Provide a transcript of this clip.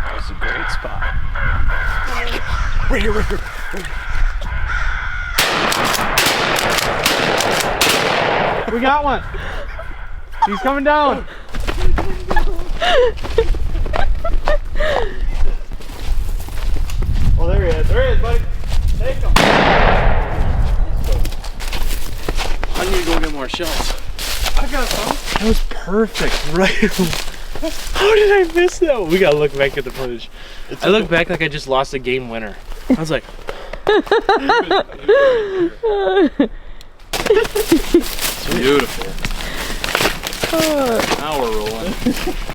That was a great spot. Right here, right here. We got one. He's coming down. Oh, there he is. There he is, buddy. Take him. I need to go get more shells. I got some. That was perfect, right? How did I miss that one? We gotta look back at the footage. I look back like I just lost a game winner. I was like, Beautiful. Now we're rolling.